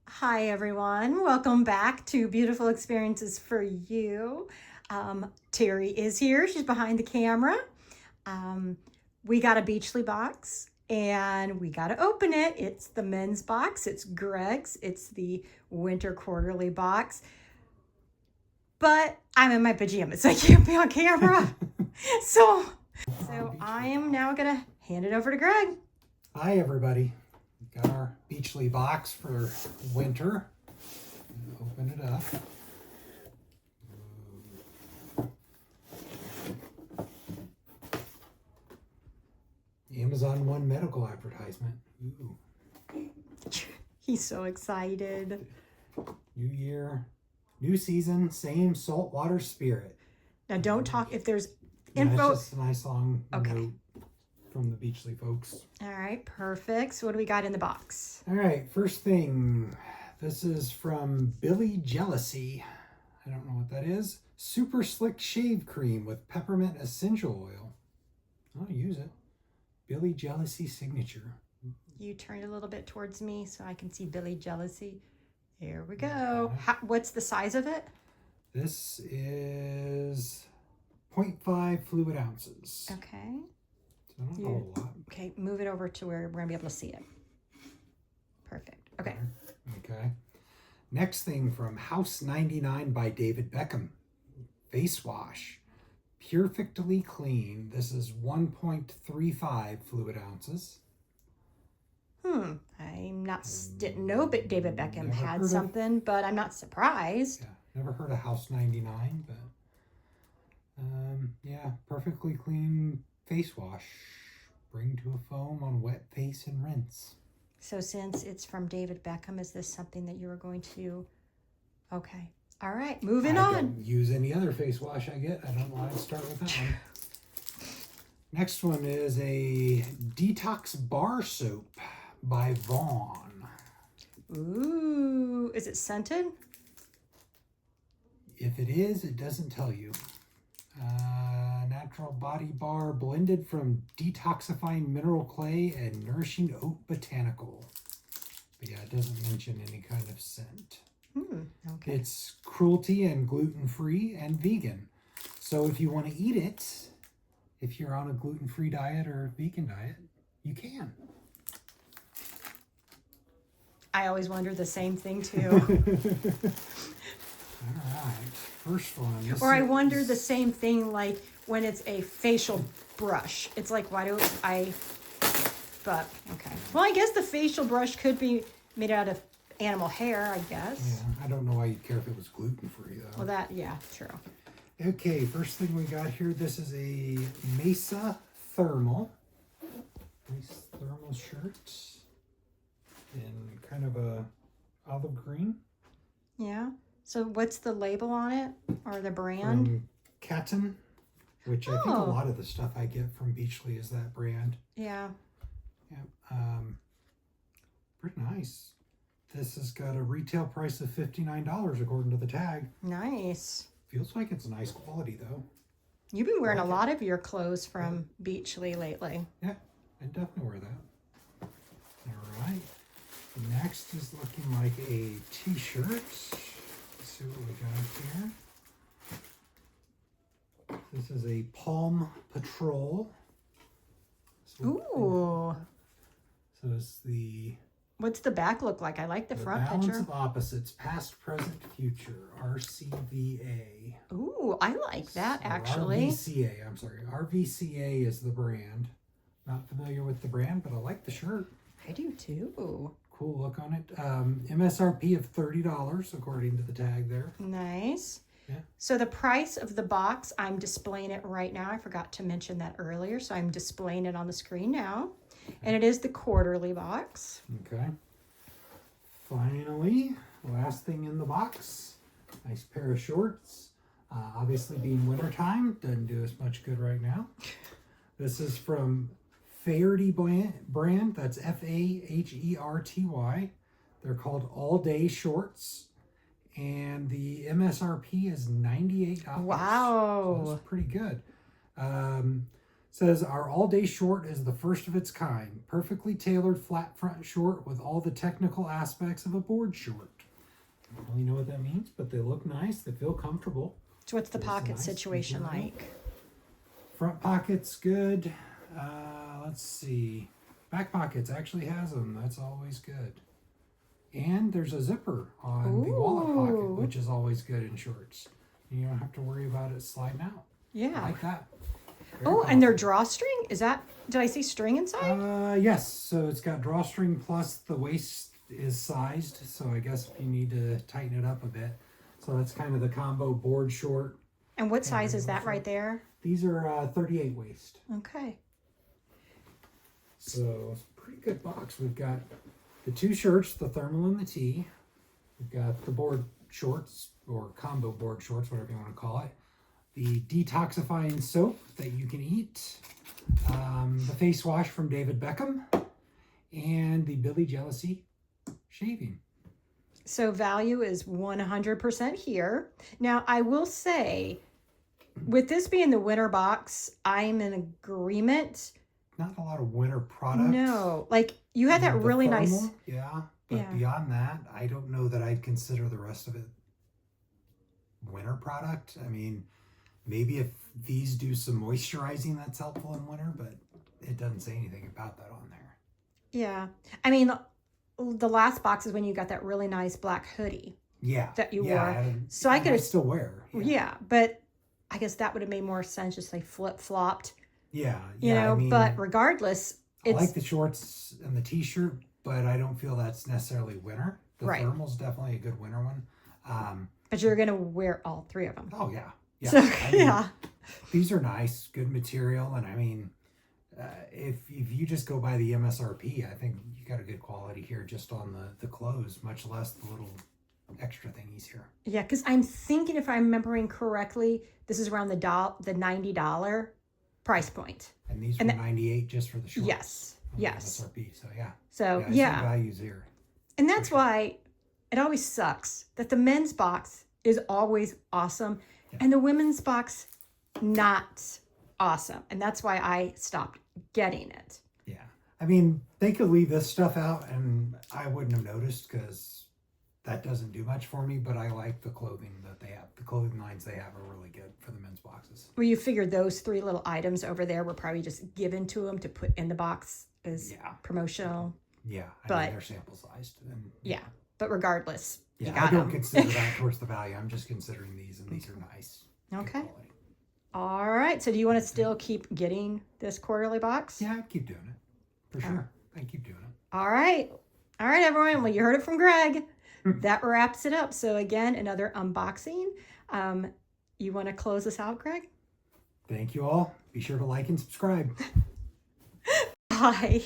Hi, everyone. Welcome back to Beautiful Experiences for You. Terry is here. She's behind the camera. Um, we got a Beachly box and we got to open it. It's the men's box. It's Greg's. It's the winter quarterly box. But I'm in my pajamas, so I can't be on camera. so, I am now going to hand it over to Greg. Hi everybody. We've got our Beachly box for winter. Open it up. Amazon One medical advertisement. Ooh. He's so excited. New year, new season, same saltwater spirit. Now, don't talk if there's And info. it's just a nice long Okay. note from the Beachly folks. All right, perfect. So what do we got in the box? All right, first thing. This is from Billy Jealousy. I don't know what that is. Super Slick Shave Cream with Peppermint Essential Oil. I'll use it. Billy Jealousy Signature. You turn it a little bit towards me so I can see Billy Jealousy. There we go. What's the size of it? This is 0.5 fluid ounces. Okay. So not a whole lot. Okay, move it over to where we're going to be able to see it. Perfect. Okay. Okay. Next thing from House 99 by David Beckham. Face wash. Perfectly clean. This is 1.35 fluid ounces. Didn't know, but David Beckham Never had heard something, but I'm not surprised. Yeah, never heard of House 99, but yeah, perfectly clean face wash. Bring to a foam on wet face and rinse. So since it's from David Beckham, is this something that you were going to... Okay. All right, moving on. I don't use any other face wash I get. I don't know why I'd start with that one. Next one is a Detox Bar Soap by Vaughn. Ooh, is it scented? If it is, it doesn't tell you. Natural body bar blended from detoxifying mineral clay and nourishing oat botanical. But yeah, it doesn't mention any kind of scent. Okay. It's cruelty and gluten-free and vegan. So if you want to eat it, if you're on a gluten-free diet or vegan diet, you can. I always wonder the same thing too. All right, first one. Or I wonder the same thing like when it's a facial brush. It's like, why do I... But, okay. Well, I guess the facial brush could be made out of animal hair, I guess. Yeah, I don't know why you'd care if it was gluten-free, though. Well, that, yeah, true. Okay, first thing we got here, this is a Mesa Thermal. Nice thermal shirt in kind of a olive green. Yeah. So what's the label on it or the brand? From Caton, which I think a Oh. lot of the stuff I get from Beachly is that brand. Yeah. Yeah, pretty nice. This has got a retail price of $59 according to the tag. Nice. Feels like it's nice quality though. You've been wearing a like it. lot of your clothes from Beachly lately. Yeah, I definitely wear that. All right. Next is looking like a t-shirt. Let's see what we got here. This is a Palm Patrol. Ooh. So it's the What's the back look like? I like the front Balance picture. of Opposites, Past, Present, Future, RCVA. Ooh, I like that Or actually. RVCA, I'm sorry. RVCA is the brand. Not familiar with the brand, but I like the shirt. I do too. Cool look on it. MSRP of $30 according to the tag there. Nice. Yeah. So the price of the box, I'm displaying it right now. I forgot to mention that earlier, so I'm displaying it on the screen now. And it is the quarterly box. Okay. Finally, last thing in the box. Nice pair of shorts. Obviously being wintertime, doesn't do us much good right now. This is from Faherty brand. That's Faherty. They're called All Day Shorts. And the MSRP is $98. Wow. So that's pretty good. Says our all-day short is the first of its kind. Perfectly tailored flat front short with all the technical aspects of a board short. I don't really know what that means, but they look nice. They feel comfortable. So what's the It's pocket nice, situation material. like? Front pocket's good. Let's see. Back pockets actually has them. That's always good. And there's a zipper on the wallet pocket, Ooh. which is always good in shorts. You don't have to worry about it sliding out. I Yeah. like that. Very Oh, and their comfortable. drawstring? Is that, did I see string inside? Yes. So it's got drawstring plus the waist is sized. So I guess you need to tighten it up a bit. So that's kind of the combo board short. And what size is that right there? These are 38 waist. Okay. So it's a pretty good box. We've got the two shirts, the thermal and the tee. We've got the board shorts or combo board shorts, whatever you want to call it. The detoxifying soap that you can eat. The face wash from David Beckham. And the Billy Jealousy shaving. So value is 100% here. Now, I will say, with this being the winter box, I'm in agreement. Not a lot of winter product. No, like you had that The really nice. thermal, yeah, but Yeah. beyond that, I don't know that I'd consider the rest of it winter product. I mean, maybe if these do some moisturizing, that's helpful in winter, but it doesn't say anything about that on there. Yeah. I mean, the last box is when you got that really nice black hoodie. Yeah, That you yeah, wore. and- So I and could- still wear. Yeah. But I guess that would have made more sense just like flip flopped, Yeah, you yeah. know, I mean, but regardless, I it's like the shorts and the t-shirt, but I don't feel that's necessarily winter. The Right. thermal's definitely a good winter one. but you're going to wear all three of them. Oh yeah, yeah. So, I mean, yeah. These are nice, good material, and I mean, if you just go by the MSRP, I think you got a good quality here just on the clothes, much less the little extra thingies here. Yeah, because I'm thinking if I'm remembering correctly, this is around the $90 price point. And these And were 98 just for the shorts. Yes, on the yes. MSRP. So yeah, So I see yeah, values here. and that's sure. why it always sucks that the men's box is always awesome Yeah. and the women's box not awesome, and that's why I stopped getting it. Yeah, I mean, they could leave this stuff out, and I wouldn't have noticed because that doesn't do much for me. But I like the clothing that they have. The clothing lines they have are really good for the men's boxes. Well, you figured those three little items over there were probably just given to them to put in the box as Yeah. promotional. Yeah, I But- mean, they're sample sized, and Yeah, but regardless, you yeah, got I don't them. consider that towards the value. I'm just considering these, and these are nice. Good Okay. quality. All right. So do you want to still keep getting this quarterly box? Yeah, I'd keep doing it for sure. I keep doing it. All right. All right, everyone. Well, you heard it from Greg. That wraps it up. So again, another unboxing. You want to close us out, Greg? Thank you all. Be sure to like and subscribe. Bye.